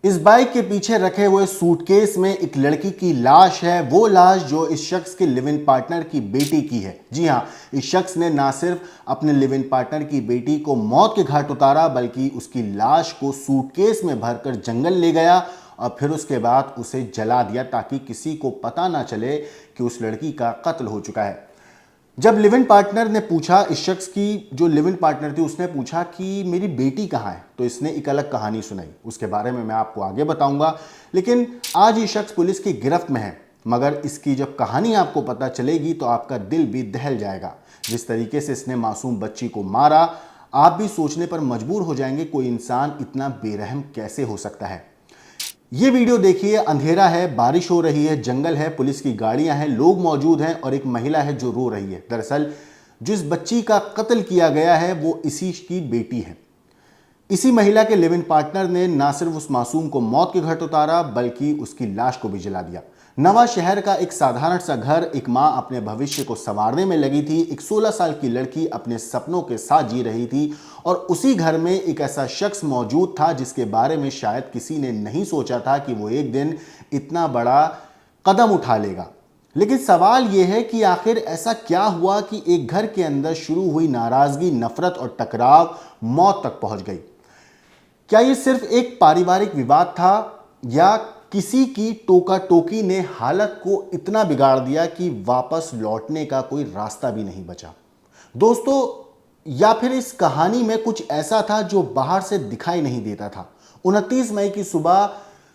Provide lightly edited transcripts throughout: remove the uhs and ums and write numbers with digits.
इस बाइक के पीछे रखे हुए सूटकेस में एक लड़की की लाश है। वो लाश जो इस शख्स के लिव इन पार्टनर की बेटी की है। जी हाँ, इस शख्स ने ना सिर्फ अपने लिव इन पार्टनर की बेटी को मौत के घाट उतारा, बल्कि उसकी लाश को सूटकेस में भरकर जंगल ले गया और फिर उसके बाद उसे जला दिया ताकि किसी को पता ना चले कि उस लड़की का कत्ल हो चुका है। जब लिव इन पार्टनर ने पूछा, इस शख्स की जो लिव इन पार्टनर थी उसने पूछा कि मेरी बेटी कहाँ है, तो इसने एक अलग कहानी सुनाई। उसके बारे में मैं आपको आगे बताऊंगा। लेकिन आज ये शख्स पुलिस की गिरफ्त में है, मगर इसकी जब कहानी आपको पता चलेगी तो आपका दिल भी दहल जाएगा। जिस तरीके से इसने मासूम बच्ची को मारा, आप भी सोचने पर मजबूर हो जाएंगे कोई इंसान इतना बेरहम कैसे हो सकता है। ये वीडियो देखिए, अंधेरा है, बारिश हो रही है, जंगल है, पुलिस की गाड़ियां हैं, लोग मौजूद हैं और एक महिला है जो रो रही है। दरअसल जिस बच्ची का कत्ल किया गया है वो इसी की बेटी है। इसी महिला के लिव इन पार्टनर ने ना सिर्फ उस मासूम को मौत के घाट उतारा, बल्कि उसकी लाश को भी जला दिया। नवा शहर का एक साधारण सा घर, एक मां अपने भविष्य को संवारने में लगी थी, एक 16 साल की लड़की अपने सपनों के साथ जी रही थी और उसी घर में एक ऐसा शख्स मौजूद था जिसके बारे में शायद किसी ने नहीं सोचा था कि वो एक दिन इतना बड़ा कदम उठा लेगा। लेकिन सवाल यह है कि आखिर ऐसा क्या हुआ कि एक घर के अंदर शुरू हुई नाराजगी, नफरत और टकराव मौत तक पहुंच गई। क्या ये सिर्फ एक पारिवारिक विवाद था या किसी की टोका टोकी ने हालत को इतना बिगाड़ दिया कि वापस लौटने का कोई रास्ता भी नहीं बचा? दोस्तों, या फिर इस कहानी में कुछ ऐसा था जो बाहर से दिखाई नहीं देता था। 29 मई की सुबह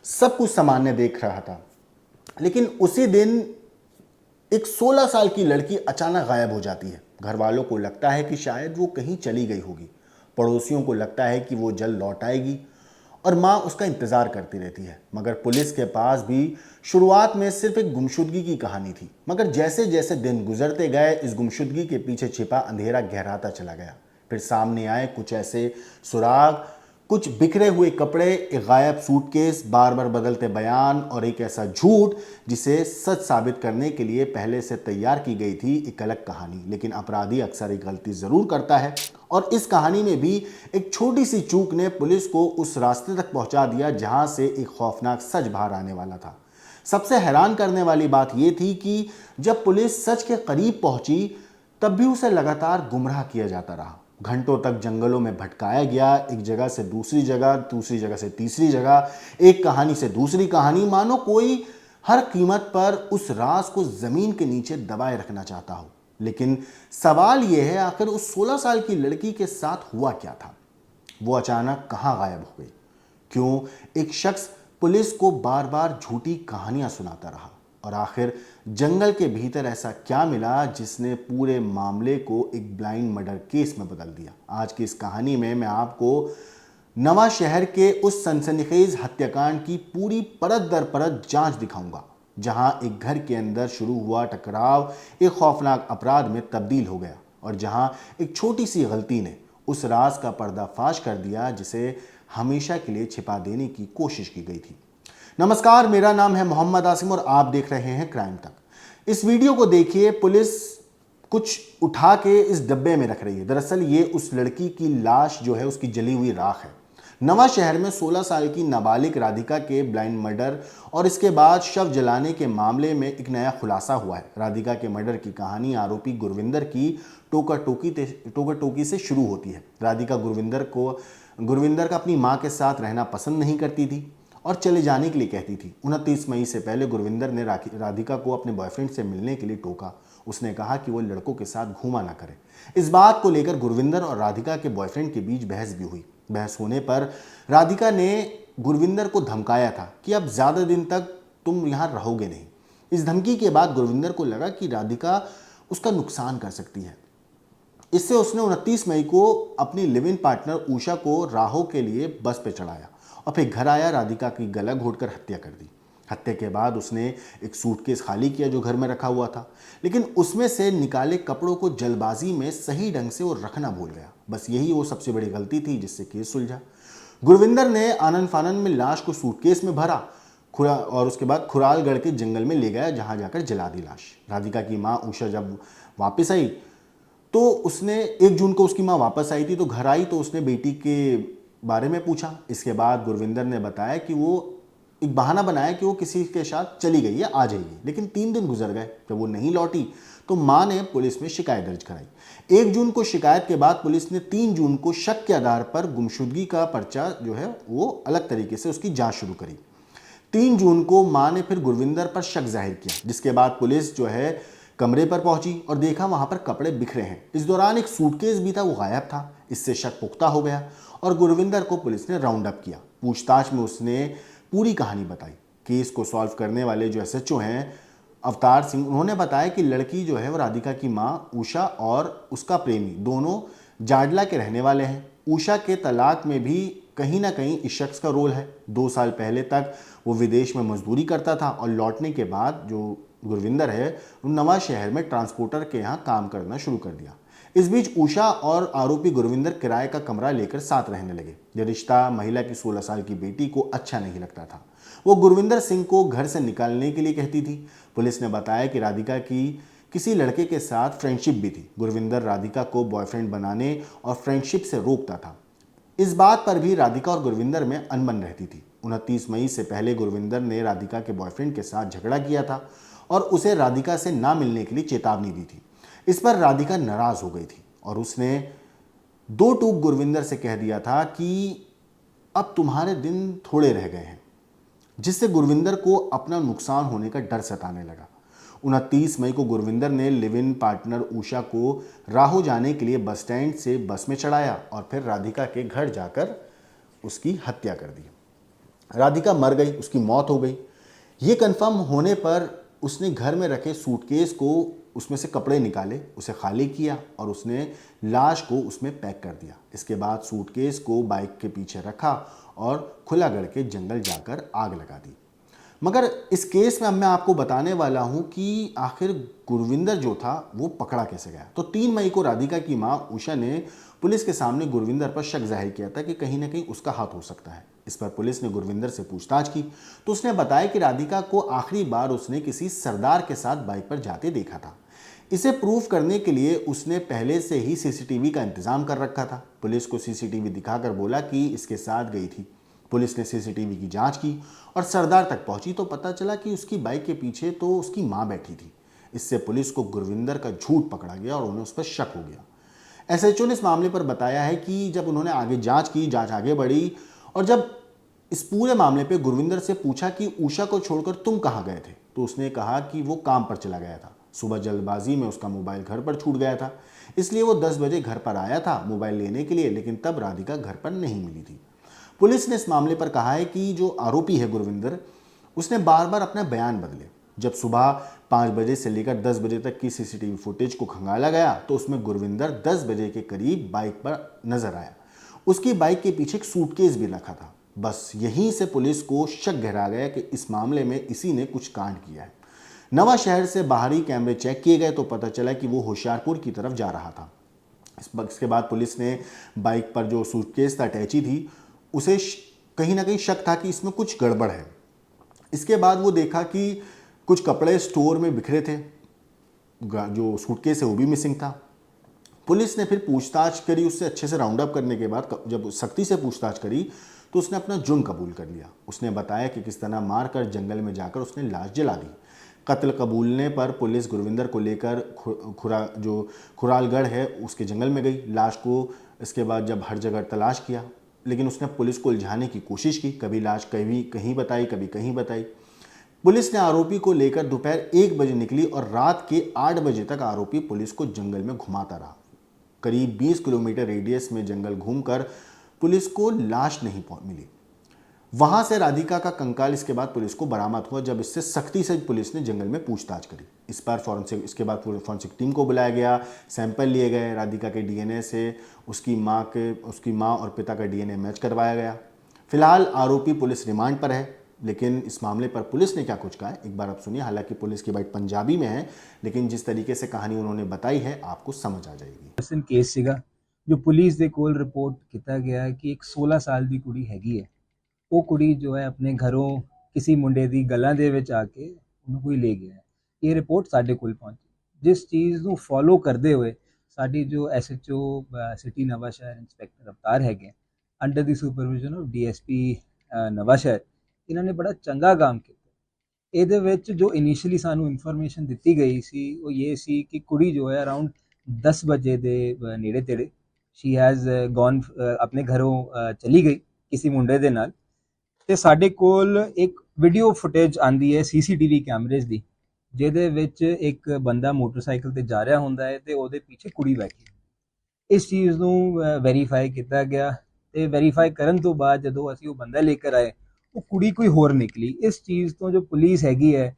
सब कुछ सामान्य देख रहा था, लेकिन उसी दिन एक 16 साल की लड़की अचानक गायब हो जाती है। घर वालों को लगता है कि शायद वो कहीं चली गई होगी, पड़ोसियों को लगता है कि वो जल्द लौट आएगी और माँ उसका इंतज़ार करती रहती है। मगर पुलिस के पास भी शुरुआत में सिर्फ एक गुमशुदगी की कहानी थी, मगर जैसे जैसे दिन गुजरते गए इस गुमशुदगी के पीछे छिपा अंधेरा गहराता चला गया। फिर सामने आए कुछ ऐसे सुराग, कुछ बिखरे हुए कपड़े, एक गायब सूटकेस, बार बार बदलते बयान और एक ऐसा झूठ जिसे सच साबित करने के लिए पहले से तैयार की गई थी एक अलग कहानी। लेकिन अपराधी अक्सर एक गलती जरूर करता है और इस कहानी में भी एक छोटी सी चूक ने पुलिस को उस रास्ते तक पहुंचा दिया जहां से एक खौफनाक सच बाहर आने वाला था। सबसे हैरान करने वाली बात यह थी कि जब पुलिस सच के करीब पहुंची तब भी उसे लगातार गुमराह किया जाता रहा। घंटों तक जंगलों में भटकाया गया, एक जगह से दूसरी जगह, दूसरी जगह से तीसरी जगह, एक कहानी से दूसरी कहानी, मानो कोई हर कीमत पर उस राज को जमीन के नीचे दबाए रखना चाहता हो। लेकिन सवाल यह है, आखिर उस 16 साल की लड़की के साथ हुआ क्या था? वो अचानक कहां गायब हो गई? क्यों एक शख्स पुलिस को बार बार झूठी कहानियां सुनाता रहा? और आखिर जंगल के भीतर ऐसा क्या मिला जिसने पूरे मामले को एक ब्लाइंड मर्डर केस में बदल दिया? आज की इस कहानी में मैं आपको नवा शहर के उस सनसनीखेज हत्याकांड की पूरी परत दर परत जांच दिखाऊंगा, जहां एक घर के अंदर शुरू हुआ टकराव एक खौफनाक अपराध में तब्दील हो गया और जहां एक छोटी सी गलती ने उस राज का पर्दाफाश कर दिया जिसे हमेशा के लिए छिपा देने की कोशिश की गई थी। नमस्कार, मेरा नाम है मोहम्मद आसिम और आप देख रहे हैं क्राइम तक। इस वीडियो को देखिए, पुलिस कुछ उठा के इस डब्बे में रख रही है। दरअसल ये उस लड़की की लाश जो है उसकी जली हुई राख है। नवा शहर में 16 साल की नाबालिग राधिका के ब्लाइंड मर्डर और इसके बाद शव जलाने के मामले में एक नया खुलासा हुआ है। राधिका के मर्डर की कहानी आरोपी गुरविंदर की टोका टोकी से शुरू होती है। राधिका गुरविंदर का अपनी मां के साथ रहना पसंद नहीं करती थी और चले जाने के लिए कहती थी। 29 मई से पहले गुरविंदर ने राधिका को अपने बॉयफ्रेंड से मिलने के लिए टोका। उसने कहा कि वो लड़कों के साथ घूमा ना करे। इस बात को लेकर गुरविंदर और राधिका के बॉयफ्रेंड के बीच बहस भी हुई। बहस होने पर राधिका ने गुरविंदर को धमकाया था कि अब ज्यादा दिन तक तुम यहां रहोगे नहीं। इस धमकी के बाद गुरविंदर को लगा कि राधिका उसका नुकसान कर सकती है। इससे उसने 29 मई को अपनी लिव इन पार्टनर उषा को राहों के लिए बस पे चढ़ाया और फिर घर आया, राधिका की गला घोटकर हत्या कर दी। हत्या के बाद उसने एक सूटकेस खाली किया जो घर में रखा हुआ था, लेकिन उसमें से निकाले कपड़ों को जल्दबाजी में सही ढंग से वो रखना भूल गया। बस यही वो सबसे बड़ी गलती थी जिससे केस सुलझा। गुरविंदर ने आनंद फानन में लाश को सूटकेस में भरा और उसके बाद खुरालगढ़ के जंगल में ले गया, जहां जाकर जला दी लाश। राधिका की माँ उषा जब वापस आई तो उसने 1 जून को उसकी माँ वापस आई थी, तो घर आई तो उसने बेटी के बारे में पूछा। इसके बाद गुरविंदर ने बताया कि वो एक बहाना बनाया कि वो किसी के साथ चली गई है, आ जाएगी। लेकिन 3 दिन गुजर गए, जब वो नहीं लौटी तो मां ने पुलिस में शिकायत दर्ज कराई। 1 जून को शिकायत के बाद पुलिस ने 3 जून को शक के आधार पर गुमशुदगी का पर्चा जो है वो अलग तरीके से उसकी जांच शुरू करी। 3 जून को मां ने फिर गुरविंदर पर शक जाहिर किया, जिसके बाद पुलिस जो है कमरे पर पहुंची और देखा वहां पर कपड़े बिखरे हैं। इस दौरान एक सूटकेस भी था, वो गायब था। इससे शक पुख्ता हो गया और गुरविंदर को पुलिस ने राउंड अप किया। पूछताछ में उसने पूरी कहानी बताई। केस को सॉल्व करने वाले जो एसएचओ हैं अवतार सिंह, उन्होंने बताया कि लड़की जो है वो राधिका की मां उषा और उसका प्रेमी दोनों जाडला के रहने वाले हैं। उषा के तलाक में भी कहीं ना कहीं इस शख्स का रोल है। 2 साल पहले तक वो विदेश में मजदूरी करता था और लौटने के बाद जो गुरविंदर है वो नवा शहर में ट्रांसपोर्टर के यहाँ काम करना शुरू कर दिया। इस बीच उषा और आरोपी गुरविंदर किराए का कमरा लेकर साथ रहने लगे। यह रिश्ता महिला की 16 साल की बेटी को अच्छा नहीं लगता था। वो गुरविंदर सिंह को घर से निकालने के लिए कहती थी। पुलिस ने बताया कि राधिका की किसी लड़के के साथ फ्रेंडशिप भी थी। गुरविंदर राधिका को बॉयफ्रेंड बनाने और फ्रेंडशिप से रोकता था। इस बात पर भी राधिका और गुरविंदर में अनबन रहती थी। 29 मई से पहले गुरविंदर ने राधिका के बॉयफ्रेंड के साथ झगड़ा किया था और उसे राधिका से ना मिलने के लिए चेतावनी दी थी। इस पर राधिका नाराज हो गई थी और उसने 2 टूक गुरविंदर से कह दिया था कि अब तुम्हारे दिन थोड़े रह गए हैं, जिससे गुरविंदर को अपना नुकसान होने का डर सताने लगा। 29 मई को गुरविंदर ने लिव इन पार्टनर उषा को राहो जाने के लिए बस स्टैंड से बस में चढ़ाया और फिर राधिका के घर जाकर उसकी हत्या कर दी। राधिका मर गई, उसकी मौत हो गई। ये कंफर्म होने पर उसने घर में रखे सूटकेस को उसमें से कपड़े निकाले, उसे खाली किया और उसने लाश को उसमें पैक कर दिया। इसके बाद सूटकेस को बाइक के पीछे रखा और खुलागढ़ के जंगल जाकर आग लगा दी। मगर इस केस में अब मैं आपको बताने वाला हूं कि आखिर गुरविंदर जो था वो पकड़ा कैसे गया। तो 3 मई को राधिका की मां उषा ने पुलिस के सामने गुरविंदर पर शक जाहिर किया था कि कहीं ना कहीं उसका हाथ हो सकता है। इस पर पुलिस ने गुरविंदर से पूछताछ की तो उसने बताया कि राधिका को आखिरी बार उसने किसी सरदार के साथ बाइक पर जाते देखा था। इसे प्रूव करने के लिए उसने पहले से ही सीसीटीवी का इंतजाम कर रखा था। पुलिस को सीसीटीवी दिखाकर बोला कि इसके साथ गई थी। पुलिस ने सीसीटीवी की जांच की और सरदार तक पहुंची तो पता चला कि उसकी बाइक के पीछे तो उसकी मां बैठी थी। इससे पुलिस को गुरविंदर का झूठ पकड़ा गया और उन्हें उस पर शक हो गया। एसएचओ ने इस मामले पर बताया है कि जब उन्होंने आगे जांच की, जांच आगे बढ़ी और जब इस पूरे मामले पे गुरविंदर से पूछा कि उषा को छोड़कर तुम कहाँ गए थे, तो उसने कहा कि वो काम पर चला गया था। सुबह जल्दबाजी में उसका मोबाइल घर पर छूट गया था, इसलिए वो 10 बजे घर पर आया था मोबाइल लेने के लिए, लेकिन तब राधिका घर पर नहीं मिली थी। पुलिस ने इस मामले पर कहा है कि जो आरोपी है गुरविंदर, उसने बार बार अपना बयान बदले। जब सुबह 5 बजे से लेकर 10 बजे तक की सीसीटीवी फुटेज को खंगाला गया तो उसमें गुरविंदर 10 बजे के करीब बाइक पर नजर आया। उसकी बाइक के पीछे एक सूटकेस भी रखा था। बस यहीं से पुलिस को शक गहरा गया कि इस मामले में इसी ने कुछ कांड किया है। नवा शहर से बाहरी कैमरे चेक किए गए तो पता चला कि वो होशियारपुर की तरफ जा रहा था। इसके बाद पुलिस ने बाइक पर जो सूटकेस था, अटैची थी, उसे कहीं ना कहीं शक था कि इसमें कुछ गड़बड़ है। इसके बाद वो देखा कि कुछ कपड़े स्टोर में बिखरे थे, जो सूटकेस है वो भी मिसिंग था। पुलिस ने फिर पूछताछ करी उससे, अच्छे से राउंड अप करने के बाद जब सख्ती से पूछताछ करी तो उसने अपना जुर्म कबूल कर लिया। उसने बताया कि किस तरह मारकर जंगल में जाकर उसने लाश जला दी। कत्ल कबूलने पर पुलिस गुरविंदर को लेकर खुरालगढ़ है उसके जंगल में गई। लाश को इसके बाद जब हर जगह तलाश किया, लेकिन उसने पुलिस को उलझाने की कोशिश की। कभी लाश कहीं बताई, कभी कहीं बताई। पुलिस ने आरोपी को लेकर दोपहर 1 बजे निकली और रात के 8 बजे तक आरोपी पुलिस को जंगल में घुमाता रहा। करीब 20 किलोमीटर रेडियस में जंगल घूमकर पुलिस को लाश नहीं मिली। वहां से राधिका का कंकाल इसके बाद पुलिस को बरामद हुआ, जब इससे सख्ती से पुलिस ने जंगल में पूछताछ करी। इस पर इसके बाद फॉरेंसिक टीम को बुलाया गया, सैंपल लिए गए। राधिका के डीएनए से उसकी मां और पिता का डीएनए मैच करवाया गया। फिलहाल आरोपी पुलिस रिमांड पर है, लेकिन इस मामले पर पुलिस ने क्या कुछ कहा है एक बार आप सुनिए। हालांकि पुलिस की बात पंजाबी में है, लेकिन जिस तरीके से कहानी उन्होंने बताई है आपको समझ आ जाएगी। केस सीगा जो पुलिस ਦੇ ਕੋਲ ਰਿਪੋर्ट ਕੀਤਾ ਗਿਆ ਹੈ ਕਿ ਇੱਕ 16 ਸਾਲ ਦੀ ਕੁੜੀ ਹੈਗੀ ਹੈ। ਉਹ ਕੁੜੀ ਜੋ ਹੈ ਆਪਣੇ ਘਰੋਂ ਕਿਸੇ ਮੁੰਡੇ ਦੀ ਗੱਲਾਂ ਦੇ ਵਿੱਚ ਆ ਕੇ ਉਹਨੂੰ ਕੋਈ ਲੈ ਗਿਆ ਹੈ। ਇਹ ਰਿਪੋਰਟ ਸਾਡੇ ਕੋਲ ਪਹੁੰਚੀ, ਜਿਸ ਚੀਜ਼ ਨੂੰ ਫੋਲੋ ਕਰਦੇ ਹੋਏ ਸਾਡੀ ਜੋ ਐਸਐਚਓ ਸਿਟੀ ਨਵਾਂ ਸ਼ਹਿਰ ਇੰਸਪੈਕਟਰ ਅਵਤਾਰ ਹੈਗੇ, under the supervision of DSP Nawanshahr. ਇਹਨਾਂ ਨੇ ਬੜਾ ਚੰਗਾ ਕੰਮ ਕੀਤਾ। ਇਹਦੇ ਵਿੱਚ ਜੋ ਇਨੀਸ਼ੀਅਲੀ ਸਾਨੂੰ ਇਨਫੋਰਮੇਸ਼ਨ ਦਿੱਤੀ ਗਈ ਸੀ ਉਹ ਇਹ ਸੀ ਕਿ ਕੁੜੀ ਜੋ ਹੈ ਅਰਾਊਂਡ 10 ਵਜੇ ਦੇ ਨੇੜੇ ਤੇੜੇ ਸ਼ੀ ਹੈਜ਼ ਗੋਨ ਆਪਣੇ ਘਰੋਂ ਚਲੀ ਗਈ ਕਿਸੇ ਮੁੰਡੇ ਦੇ ਨਾਲ। ਤੇ ਸਾਡੇ ਕੋਲ ਇੱਕ ਵੀਡੀਓ ਫੁਟੇਜ ਆਂਦੀ ਹੈ ਸੀਸੀਟੀਵੀ ਕੈਮਰੇਜ਼ ਦੀ, ਜਿਹਦੇ ਵਿੱਚ ਇੱਕ ਬੰਦਾ ਮੋਟਰਸਾਈਕਲ ਤੇ ਜਾ ਰਿਹਾ ਹੁੰਦਾ ਹੈ ਤੇ ਉਹਦੇ ਪਿੱਛੇ ਕੁੜੀ ਬੈਠੀ। ਇਸ ਚੀਜ਼ ਨੂੰ ਵੈਰੀਫਾਈ ਕੀਤਾ ਗਿਆ ਤੇ ਵੈਰੀਫਾਈ ਕਰਨ ਤੋਂ ਬਾਅਦ ਜਦੋਂ ਅਸੀਂ ਉਹ ਬੰਦਾ ਲੈ ਕੇ ਆਏ ਉਹ ਕੁੜੀ ਕੋਈ ਹੋਰ ਨਿਕਲੀ। ਇਸ ਚੀਜ਼ ਤੋਂ ਜੋ ਪੁਲਿਸ ਹੈਗੀ ਹੈ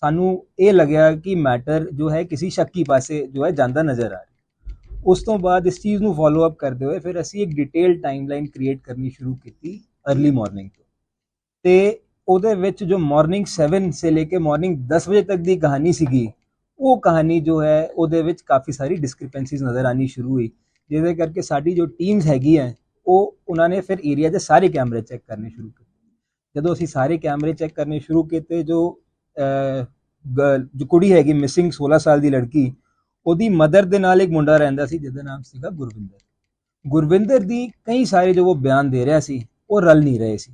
ਸਾਨੂੰ ਇਹ ਲੱਗਿਆ ਕਿ ਮੈਟਰ ਜੋ ਹੈ ਕਿਸੇ ਸ਼ੱਕੀ ਪਾਸੇ ਜੋ ਹੈ ਜਾਂਦਾ ਨਜ਼ਰ ਆ ਰਿਹਾ। ਉਸ ਤੋਂ ਬਾਅਦ ਇਸ ਚੀਜ਼ ਨੂੰ ਫੋਲੋ ਅਪ ਕਰਦੇ ਹੋਏ ਫਿਰ ਅਸੀਂ ਇੱਕ ਡਿਟੇਲ ਟਾਈਮਲਾਈਨ ਕ੍ਰੀਏਟ ਕਰਨੀ ਸ਼ੁਰੂ ਕੀਤੀ अर्ਲੀ ਮਾਰਨਿੰਗ ਤੋਂ। ਤੇ ਉਹਦੇ ਵਿੱਚ ਜੋ ਮਾਰਨਿੰਗ 7 ਸੇ ਲੈ ਕੇ ਮਾਰਨਿੰਗ 10 ਵਜੇ ਤੱਕ ਦੀ ਕਹਾਣੀ ਸੀਗੀ ਉਹ ਕਹਾਣੀ ਜੋ ਹੈ ਉਹਦੇ ਵਿੱਚ ਕਾਫੀ ਸਾਰੀ ਡਿਸਕ੍ਰਿਪੈਂਸੀਜ਼ ਨਜ਼ਰ ਆਣੀ ਸ਼ੁਰੂ ਹੋਈ, ਜਿਹਦੇ ਕਰਕੇ ਸਾਡੀ ਜੋ ਟੀਮਸ ਹੈਗੀ ਹੈ ਉਹ ਉਹਨਾਂ ਨੇ ਫਿਰ ਏਰੀਆ ਦੇ ਸਾਰੇ ਕੈਮਰੇ ਚੈੱਕ ਕਰਨੇ ਸ਼ੁਰੂ ਕੀਤੇ। ਜਦੋਂ ਅਸੀਂ ਸਾਰੇ ਕੈਮਰੇ ਚੈੱਕ ਕਰਨੇ ਸ਼ੁਰੂ ਕੀਤੇ ਜੋ ਕੁੜੀ ਹੈਗੀ ਮਿਸਿੰਗ 16 ਸਾਲ ਦੀ ਲੜਕੀ, ਉਹਦੀ ਮਦਰ ਦੇ ਨਾਲ ਇੱਕ ਮੁੰਡਾ ਰਹਿੰਦਾ ਸੀ ਜਿਹਦਾ ਨਾਮ ਸੀਗਾ ਗੁਰਵਿੰਦਰ ਦੀ ਕਈ ਸਾਰੇ ਜੋ ਉਹ ਬਿਆਨ ਦੇ ਰਿਹਾ ਸੀ ਉਹ ਰਲ ਨਹੀਂ ਰਹੇ ਸੀ।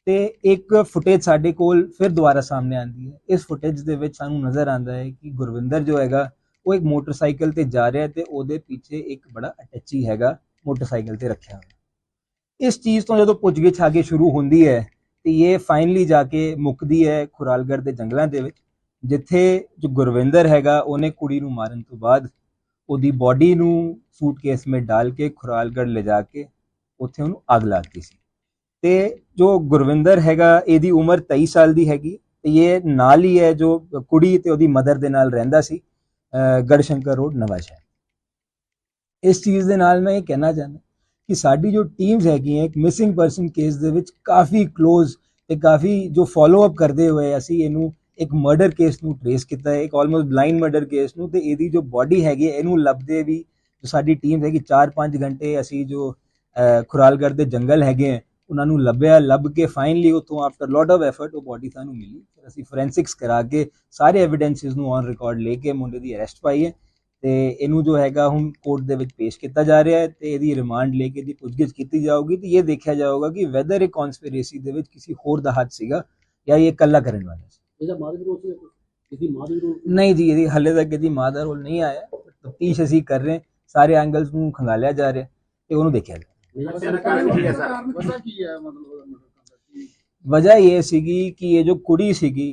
ਤੇ ਇੱਕ ਫੁਟੇਜ ਸਾਡੇ ਕੋਲ ਫਿਰ ਦੁਬਾਰਾ ਸਾਹਮਣੇ ਆਉਂਦੀ ਹੈ। ਇਸ ਫੁਟੇਜ ਦੇ ਵਿੱਚ ਸਾਨੂੰ ਨਜ਼ਰ ਆਉਂਦਾ ਹੈ ਕਿ ਗੁਰਵਿੰਦਰ ਜੋ ਹੈਗਾ ਉਹ ਇੱਕ ਮੋਟਰਸਾਈਕਲ ਤੇ ਜਾ ਰਿਹਾ ਤੇ ਉਹਦੇ ਪਿੱਛੇ ਇੱਕ ਬੜਾ ਅਟੈਚੀ ਹੈਗਾ ਮੋਟਰਸਾਈਕਲ ਤੇ ਰੱਖਿਆ ਹੋਇਆ। ਇਸ ਚੀਜ਼ ਤੋਂ ਜਦੋਂ ਪੁੱਛਗਿੱਛ ਆਗੇ ਸ਼ੁਰੂ ਹੁੰਦੀ ਹੈ ਤੇ ਇਹ ਫਾਈਨਲੀ ਜਾ ਕੇ ਮੁੱਕਦੀ ਹੈ ਖੁਰਾਲਗੜ੍ਹ ਦੇ ਜੰਗਲਾਂ ਦੇ ਵਿੱਚ, ਜਿੱਥੇ ਜੋ ਗੁਰਵਿੰਦਰ ਹੈਗਾ ਉਹਨੇ ਕੁੜੀ ਨੂੰ ਮਾਰਨ ਤੋਂ ਬਾਅਦ ਉਹਦੀ ਬਾਡੀ ਨੂੰ ਸੂਟਕੇਸ ਵਿੱਚ ਡਾਲ ਕੇ ਖੁਰਾਲਗੜ੍ਹ ਲਿਜਾ ਕੇ ਉੱਥੇ ਉਹਨੂੰ ਅੱਗ ਲਾ ਦਿੱਤੀ ਸੀ। ਤੇ ਜੋ ਗੁਰਵਿੰਦਰ ਹੈਗਾ ਇਹਦੀ ਉਮਰ 23 ਸਾਲ ਦੀ ਹੈਗੀ ਤੇ ਇਹ ਨਾਲ ਹੀ ਹੈ ਜੋ ਕੁੜੀ ਤੇ ਉਹਦੀ ਮਦਰ ਦੇ ਨਾਲ ਰਹਿੰਦਾ ਸੀ ਗੜਸ਼ੰਕਰ ਰੋਡ ਨਵਾਂਸ਼ਹਿਰ। ਇਸ ਚੀਜ਼ ਦੇ ਨਾਲ ਮੈਂ ਇਹ ਕਹਿਣਾ ਚਾਹੁੰਦਾ ਕਿ ਸਾਡੀ ਜੋ ਟੀਮਸ ਹੈਗੀਆਂ ਇੱਕ ਮਿਸਿੰਗ ਪਰਸਨ ਕੇਸ ਦੇ ਵਿੱਚ ਕਾਫੀ ਕਲੋਜ਼ ਤੇ ਕਾਫੀ ਜੋ ਫੋਲੋ ਅਪ ਕਰਦੇ ਹੋਏ ਅਸੀਂ ਇਹਨੂੰ ਇੱਕ ਮਰਡਰ ਕੇਸ ਨੂੰ ਟ੍ਰੇਸ ਕੀਤਾ ਹੈ, ਇੱਕ ਆਲਮੋਸਟ ਬਲਾਈਂਡ ਮਰਡਰ ਕੇਸ ਨੂੰ। ਤੇ ਇਹਦੀ ਜੋ ਬਾਡੀ ਹੈਗੀ ਇਹਨੂੰ ਲੱਭਦੇ ਵੀ ਜੋ ਸਾਡੀ ਟੀਮ ਹੈਗੀ 4-5 ਘੰਟੇ ਅਸੀਂ ਜੋ ਖੁਰਾਲਗੜ੍ਹ ਦੇ ਜੰਗਲ ਹੈਗੇ ਹੈ ਉਹਨਾਂ ਨੂੰ ਲੱਭਿਆ। ਲੱਭ ਕੇ ਫਾਈਨਲੀ ਉੱਥੋਂ ਆਫਟਰ ਲੋਟ ਆਫ ਐਫਰਟ ਉਹ ਬਾਡੀ ਸਾਨੂੰ ਮਿਲੀ। ਫਿਰ ਅਸੀਂ ਫੋਰੈਂਸਿਕਸ ਕਰਾ ਕੇ ਸਾਰੇ ਐਵੀਡੈਂਸਿਸ ਨੂੰ ਔਨ ਰਿਕਾਰਡ ਲੈ ਕੇ ਮੁੰਡੇ ਦੀ ਅਰੈਸਟ ਪਾਈ ਹੈ ਤੇ ਇਹਨੂੰ ਜੋ ਹੈਗਾ ਹੁਣ ਕੋਰਟ ਦੇ ਵਿੱਚ ਪੇਸ਼ ਕੀਤਾ ਜਾ ਰਿਹਾ ਹੈ ਤੇ ਇਹਦੀ ਰਿਮਾਂਡ ਲੈ ਕੇ ਇਹਦੀ ਪੁੱਛਗਿੱਛ ਕੀਤੀ ਜਾਊਗੀ ਤੇ ਇਹ ਦੇਖਿਆ ਜਾਊਗਾ ਕਿ ਵੈਦਰ ਇਹ ਕਨਸਪੀਰੇਸੀ ਦੇ ਵਿੱਚ ਕਿਸੇ ਹੋਰ ਦਾ ਹੱਥ ਸੀਗਾ ਜਾਂ ਇਹ ਇਕੱਲਾ ਕਰਨ ਵਾਲਾ ਸੀ। ਇਹਦਾ ਮਾਂ ਦਾ ਰੋਲ ਸੀ ਇਹਦੀ ਮਾਂ ਦਾ ਰੋਲ ਨਹੀਂ ਜੀ, ਇਹਦੀ ਹਾਲੇ ਤੱਕ ਇਹਦੀ ਮਾਂ ਦਾ ਰੋਲ ਨਹੀਂ ਆਇਆ। ਤਫਤੀਸ਼ ਅਸੀਂ ਕਰ ਰਹੇ, ਸਾਰੇ ਐਂਗਲਸ ਨੂੰ ਖੰਗਾਲਿਆ ਜਾ ਰਿਹਾ ਤੇ ਉਹਨੂੰ ਦੇਖਿਆ ਜਾ ਵਜ੍ਹਾ ਇਹ ਸੀਗੀ ਕਿ ਇਹ ਜੋ ਕੁੜੀ ਸੀਗੀ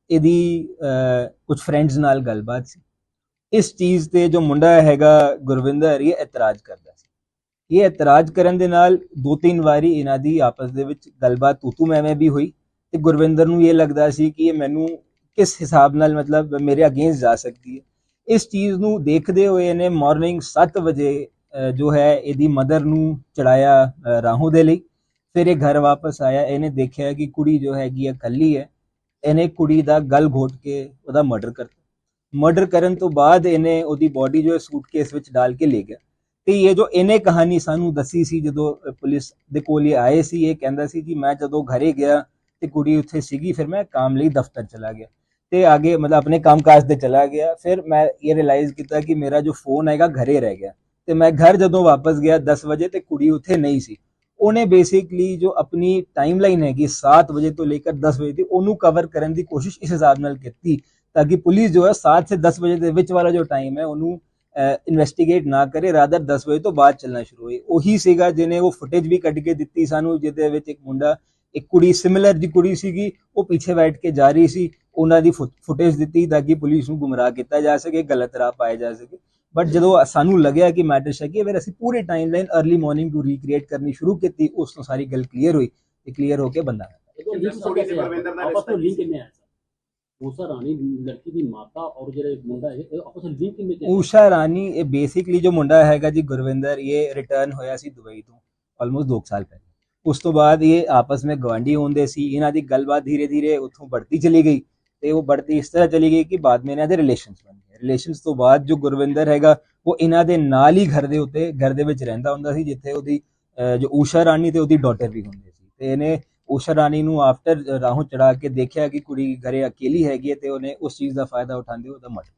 ਇਹਦੀ ਕੁਝ ਫਰੈਂਡਸ ਨਾਲ ਗੱਲਬਾਤ ਸੀ। ਇਸ ਚੀਜ਼ ਤੇ ਜੋ ਮੁੰਡਾ ਹੈਗਾ ਗੁਰਵਿੰਦਰ ਇਹ ਇਤਰਾਜ਼ ਕਰਦਾ ਸੀ। ਇਹ ਇਤਰਾਜ਼ ਕਰਨ ਦੇ ਨਾਲ 2-3 ਵਾਰੀ ਇਹਨਾਂ ਦੀ ਆਪਸ ਦੇ ਵਿੱਚ ਗੱਲਬਾਤ ਤੂੰ ਮੈਂ ਵੀ ਹੋਈ ਤੇ ਗੁਰਵਿੰਦਰ ਨੂੰ ਇਹ ਲੱਗਦਾ ਸੀ ਕਿ ਇਹ ਮੈਨੂੰ ਕਿਸ ਹਿਸਾਬ ਨਾਲ ਮਤਲਬ ਮੇਰੇ ਅਗੇਂਸਟ ਜਾ ਸਕਦੀ ਹੈ। ਇਸ ਚੀਜ਼ ਨੂੰ ਦੇਖਦੇ ਹੋਏ ਇਹਨੇ ਮਾਰਨਿੰਗ 7 ਵਜੇ ਜੋ ਹੈ ਇਹਦੀ ਮਦਰ ਨੂੰ ਚੜਾਇਆ ਰਾਹੋਂ ਦੇ ਲਈ। ਫਿਰ ਇਹ ਘਰ ਵਾਪਸ ਆਇਆ, ਇਹਨੇ ਦੇਖਿਆ ਕਿ ਕੁੜੀ ਜੋ ਹੈਗੀ ਹੈ ਇਕੱਲੀ ਹੈ। ਇਹਨੇ ਕੁੜੀ ਦਾ ਗਲ ਘੋਟ ਕੇ ਉਹਦਾ ਮਰਡਰ ਕਰਤਾ। ਮਰਡਰ ਕਰਨ ਤੋਂ ਬਾਅਦ ਇਹਨੇ ਉਹਦੀ ਬਾਡੀ ਜੋ ਹੈ ਸੂਟਕੇਸ ਵਿੱਚ ਡਾਲ ਕੇ ਲੈ ਗਿਆ। ਤੇ ਇਹ ਜੋ ਇਹਨੇ ਕਹਾਣੀ ਸਾਨੂੰ ਦੱਸੀ ਸੀ ਜਦੋਂ ਪੁਲਿਸ ਦੇ ਕੋਲ ਇਹ ਆਏ ਸੀ, ਇਹ ਕਹਿੰਦਾ ਸੀ ਕਿ ਮੈਂ ਜਦੋਂ ਘਰੇ ਗਿਆ ਤੇ ਕੁੜੀ ਉੱਥੇ ਸੀਗੀ, ਫਿਰ ਮੈਂ ਕੰਮ ਲਈ ਦਫ਼ਤਰ ਚਲਾ ਗਿਆ ਤੇ ਆਗੇ ਮਤਲਬ ਆਪਣੇ ਕੰਮਕਾਜ ਤੇ ਚਲਾ ਗਿਆ। ਫਿਰ ਮੈਂ ਇਹ ਰਿਅਲਾਈਜ਼ ਕੀਤਾ ਕਿ ਮੇਰਾ ਜੋ ਫੋਨ ਹੈਗਾ ਘਰੇ ਰਹਿ ਗਿਆ ਤੇ ਮੈਂ ਘਰ ਜਦੋਂ ਵਾਪਸ ਗਿਆ 10 ਵਜੇ ਤੇ ਕੁੜੀ ਉੱਥੇ ਨਹੀਂ ਸੀ। ਉਹਨੇ ਬੇਸਿਕਲੀ ਜੋ ਆਪਣੀ ਟਾਈਮਲਾਈਨ ਹੈਗੀ 7 ਵਜੇ ਤੋਂ ਲੈ ਕੇ 10 ਵਜੇ ਦੀ ਉਹਨੂੰ ਕਵਰ ਕਰਨ ਦੀ ਕੋਸ਼ਿਸ਼ ਇਸ ਹਿਸਾਬ ਨਾਲ ਕੀਤੀ ਤਾਂ ਕਿ ਪੁਲਿਸ ਜੋ ਹੈ 7 ਸੇ 10 ਵਜੇ ਦੇ ਵਿੱਚ ਵਾਲਾ ਜੋ ਟਾਈਮ ਹੈ ਉਹਨੂੰ ਇਨਵੈਸਟੀਗੇਟ ਨਾ ਕਰੇ, ਰਾਦਰ 10 ਵਜੇ ਤੋਂ ਬਾਅਦ ਚੱਲਣਾ ਸ਼ੁਰੂ ਹੋਏ। ਉਹੀ ਸੀਗਾ ਜਿਹਨੇ ਉਹ ਫੁਟੇਜ ਵੀ ਕੱਢ ਕੇ ਦਿੱਤੀ ਸਾਨੂੰ, ਜਿਹਦੇ ਵਿੱਚ ਇੱਕ ਮੁੰਡਾ ਇੱਕ ਕੁੜੀ ਸਿਮਿਲਰ ਦੀ ਕੁੜੀ ਸੀਗੀ ਉਹ ਪਿੱਛੇ ਬੈਠ ਕੇ ਜਾ ਰਹੀ ਸੀ, ਉਹਨਾਂ ਦੀ ਫੁਟੇਜ ਦਿੱਤੀ ਤਾਂ ਕਿ ਪੁਲਿਸ ਨੂੰ ਗੁੰਮਰਾਹ ਕੀਤਾ ਜਾ ਸਕੇ, ਗਲਤ ਰਾਹ ਪਾਇਆ ਜਾ ਸਕੇ। ਬਟ ਜਦੋਂ ਸਾਨੂੰ ਲੱਗਿਆ ਕਿ ਮੈਟਰ ਸ਼ੱਕੀ ਹੈ ਫਿਰ ਅਸੀਂ ਪੂਰੀ ਟਾਈਮਲਾਈਨ अर्ਲੀ ਮਾਰਨਿੰਗ ਨੂੰ ਰੀਕ੍ਰੀਏਟ ਕਰਨੀ ਸ਼ੁਰੂ ਕੀਤੀ। ਉਸ ਤੋਂ ਸਾਰੀ ਗੱਲ ਕਲੀਅਰ ਹੋਈ ਤੇ ਕਲੀਅਰ ਹੋ ਕੇ ਬੰਦਾ ਊਸ਼ਾ ਰਾਣੀ ਲੜਕੀ ਦੀ ਮਾਤਾ ਔਰ ਜਿਹੜੇ ਮੁੰਡਾ ਹੈ ਆਪਸ ਵਿੱਚ ਲਿੰਕ ਕਿਵੇਂ ਊਸ਼ਾ ਰਾਣੀ ਇਹ ਬੇਸਿਕਲੀ ਜੋ ਮੁੰਡਾ ਹੈਗਾ ਜੀ ਗੁਰਵਿੰਦਰ, ਇਹ ਰਿਟਰਨ ਹੋਇਆ ਸੀ ਦੁਬਈ ਤੋਂ ਆਲਮੋਸਟ 2 ਸਾਲ ਪਹਿਲੇ। ਉਸ ਤੋਂ ਬਾਅਦ ਇਹ ਆਪਸ ਵਿੱਚ ਗਵਾਂਢੀ ਹੁੰਦੇ ਸੀ, ਇਹਨਾਂ ਦੀ ਗੱਲਬਾਤ ਧੀਰੇ ਧੀਰੇ ਉੱਥੋਂ बढ़ती ਚਲੀ ਗਈ ਤੇ ਉਹ बढ़ती ਇਸ ਤਰ੍ਹਾਂ ਚਲੀ ਗਈ ਕਿ ਬਾਅਦ ਵਿੱਚ ਇਹਨਾਂ ਦੇ ਰਿਲੇਸ਼ਨਸ ਬਣ ਗਏ। ਰਿਲੇਸ਼ਨਸ ਤੋਂ ਬਾਅਦ ਜੋ ਗੁਰਵਿੰਦਰ ਹੈਗਾ ਉਹ ਇਹਨਾਂ ਦੇ ਨਾਲ ਹੀ ਘਰ ਦੇ ਵਿੱਚ ਰਹਿੰਦਾ ਹੁੰਦਾ ਸੀ, ਜਿੱਥੇ ਉਹਦੀ ਜੋ ਊਸ਼ਾ ਰਾਣੀ ਤੇ ਉਹਦੀ ਡਾਟਰ ਵੀ ਹੁੰਦੀ ਸੀ। ਤੇ ਇਹਨੇ ਊਸ਼ਾ ਰਾਣੀ ਨੂੰ ਆਫਟਰ ਰਾਹੋਂ ਚੜਾ ਕੇ ਦੇਖਿਆ ਕਿ ਕੁੜੀ ਘਰੇ ਅਕੇਲੀ ਹੈਗੀ ਹੈ ਤੇ ਉਹਨੇ ਉਸ ਚੀਜ਼ ਦਾ ਫਾਇਦਾ ਉਠਾਉਂਦੇ ਉਹਦਾ ਮਰਡਰ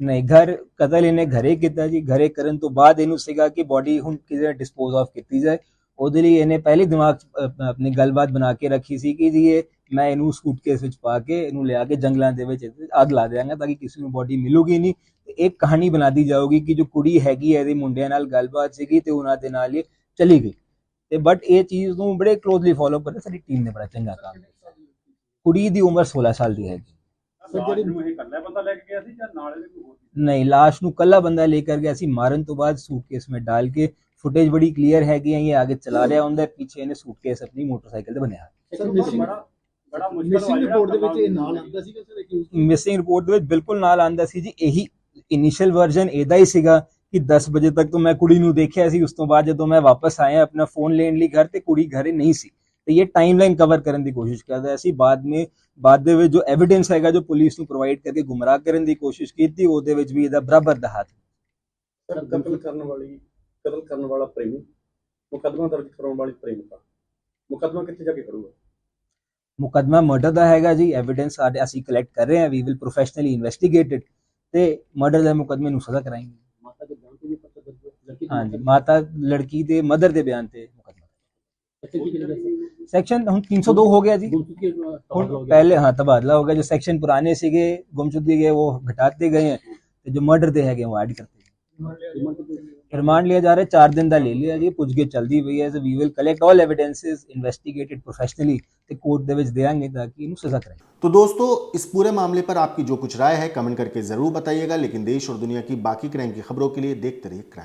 ਨਹੀਂ, ਘਰ ਕਤਲ ਇਹਨੇ ਘਰੇ ਕੀਤਾ ਜੀ। ਘਰੇ ਕਰਨ ਤੋਂ ਬਾਅਦ ਇਹਨੂੰ ਸੀਗਾ ਕਿ ਬੋਡੀ ਹੁਣ ਕਿਤੇ ਡਿਸਪੋਜ਼ ਆਫ ਕੀਤੀ ਜਾਏ। ਉਹਦੇ ਲਈ ਇਹਨੇ ਪਹਿਲੇ ਦਿਮਾਗ 'ਚ ਆਪਣੀ ਗੱਲਬਾਤ ਬਣਾ ਕੇ ਰੱਖੀ ਸੀ ਕਿ ਜੀ ਮੈਂ ਇਹਨੂੰ ਸੂਟਕੇਸ ਵਿੱਚ ਪਾ ਕੇ ਇਹਨੂੰ ਲਿਆ ਕੇ ਜੰਗਲਾਂ ਦੇ ਵਿੱਚ ਅੱਗ ਲਾ ਦਿਆਂਗਾ ਤਾਂ ਕਿ ਕਿਸੇ ਨੂੰ ਬੋਡੀ ਮਿਲੂਗੀ ਨਹੀਂ। ਤੇ ਇੱਕ ਕਹਾਣੀ ਬਣਾ ਦੀ ਜਾਊਗੀ ਕਿ ਜੋ ਕੁੜੀ ਹੈਗੀ ਹੈ ਇਹਦੇ ਮੁੰਡਿਆਂ ਨਾਲ ਗੱਲਬਾਤ ਸੀਗੀ ਤੇ ਉਹਨਾਂ ਦੇ ਨਾਲ ਇਹ ਚਲੀ ਗਈ। ਤੇ ਬਟ ਇਹ ਚੀਜ਼ ਨੂੰ ਬੜੇ ਕਲੋਜ਼ਲੀ ਫੋਲੋ ਕਰ ਸਾਡੀ ਟੀਮ ਨੇ ਬੜਾ ਚੰਗਾ ਕੰਮ ਕੀਤਾ। ਕੁੜੀ ਦੀ ਉਮਰ 16 ਸਾਲ ਦੀ ਹੈਗੀ। नहीं, लाश ਨੂੰ ਕੱਲਾ ਬੰਦਾ लेकर गया ਸੀ। ਮਾਰਨ ਤੋਂ ਬਾਅਦ सूटकेस में डाल के फुटेज बड़ी क्लियर है कि ये आगे चला रहा ਹੁੰਦਾ, पीछे ਇਹਨੇ सूटकेस अपनी मोटरसाइकिल ਤੇ ਬਣਿਆ। ਮਿਸਿੰਗ ਰਿਪੋਰਟ ਦੇ ਵਿੱਚ ਇਹ ਨਾਲ ਆਂਦਾ ਸੀ ਕਿ ਸਰ ਅਕਿਊਜ਼ ਮਿਸਿੰਗ ਰਿਪੋਰਟ ਦੇ ਵਿੱਚ ਬਿਲਕੁਲ ਨਾਲ ਆਂਦਾ ਸੀ ਜੀ। ਇਹੀ ਇਨੀਸ਼ੀਅਲ ਵਰਜ਼ਨ ਇਹਦਾ ਹੀ ਸੀਗਾ ਕਿ 10 ਵਜੇ ਤੱਕ ਤਾਂ ਮੈਂ ਕੁੜੀ ਨੂੰ ਦੇਖਿਆ ਸੀ। ਉਸ ਤੋਂ ਬਾਅਦ ਜਦੋਂ ਮੈਂ ਵਾਪਸ ਆਇਆ ਆਪਣਾ ਫੋਨ ਲੈਣ ਲਈ ਘਰ ਤੇ ਕੁੜੀ ਘਰੇ ਨਹੀਂ ਸੀ। ਤੇ ਇਹ ਟਾਈਮਲਾਈਨ ਕਵਰ ਕਰਨ ਦੀ ਕੋਸ਼ਿਸ਼ ਕਰਦਾ ਸੀ। ਬਾਅਦ ਦੇ ਵਿੱਚ ਜੋ ਐਵੀਡੈਂਸ ਹੈਗਾ ਜੋ ਪੁਲਿਸ ਨੂੰ ਪ੍ਰੋਵਾਈਡ ਕਰਕੇ ਗੁੰਮਰਾਹ ਕਰਨ ਦੀ ਕੋਸ਼ਿਸ਼ ਕੀਤੀ, ਉਹਦੇ ਵਿੱਚ ਵੀ ਇਹਦਾ ਬਰਾਬਰ ਦਾ ਹੱਥ। ਕਤਲ ਕਰਨ ਵਾਲਾ ਪ੍ਰੇਮੀ ਮੁਕੱਦਮਾ ਦਰਜ ਕਰਾਉਣ ਵਾਲੀ ਪ੍ਰੇਮਿਕਾ, ਮੁਕੱਦਮਾ ਕਿੱਥੇ ਜਾ ਕੇ ਖੜੂਗਾ? ਮੁਕੱਦਮਾ ਮਰਡਰ ਦਾ ਹੈਗਾ ਜੀ। ਐਵੀਡੈਂਸ ਸਾਡੇ ਅਸੀਂ ਕਲੈਕਟ ਕਰ ਰਹੇ ਹਾਂ। ਵੀ ਵਿਲ ਪ੍ਰੋਫੈਸ਼ਨਲੀ ਇਨਵੈਸਟੀਗੇਟਡ ਤੇ ਮਰਡਰ ਦੇ ਮੁਕੱਦਮੇ ਨੂੰ ਸਜ਼ਾ ਕਰਾਏਂਗੇ। ਮਾਤਾ ਦੇ ਬਿਆਨ ਤੇ ਵੀ ਪਤਾ ਦਰਜ ਲੜਕੀ ਹਾਂਜੀ, ਮਾਤਾ ਲੜਕੀ ਦੇ ਮਦਰ ਦੇ ਬਿਆਨ ਤੇ ਮੁਕੱਦਮਾ। ਸੈਕਸ਼ਨ ਹੁਣ 302 ਹੋ ਗਿਆ ਜੀ। ਹੁਣ ਪਹਿਲੇ हाँ तबादला हो गया। जो सेक्शन पुराने सीगे गुमशुदगी के वो घटाते गए हैं, तो जो मर्डर दे है वो ऐड करते गए। रिमांड लिया जा रहा है 4 दिन का ले लिया जी। पुछगिछ चलती पई है। We will collect all evidences investigated professionally ते कोर्ट दे विच देंगे ताकि इनू सजा कराए। तो दोस्तों, इस पूरे मामले पर आपकी जो कुछ राय है कमेंट करके जरूर बताइएगा। लेकिन देश और दुनिया की बाकी क्राइम की खबरों के लिए देखते रहिए क्राइम।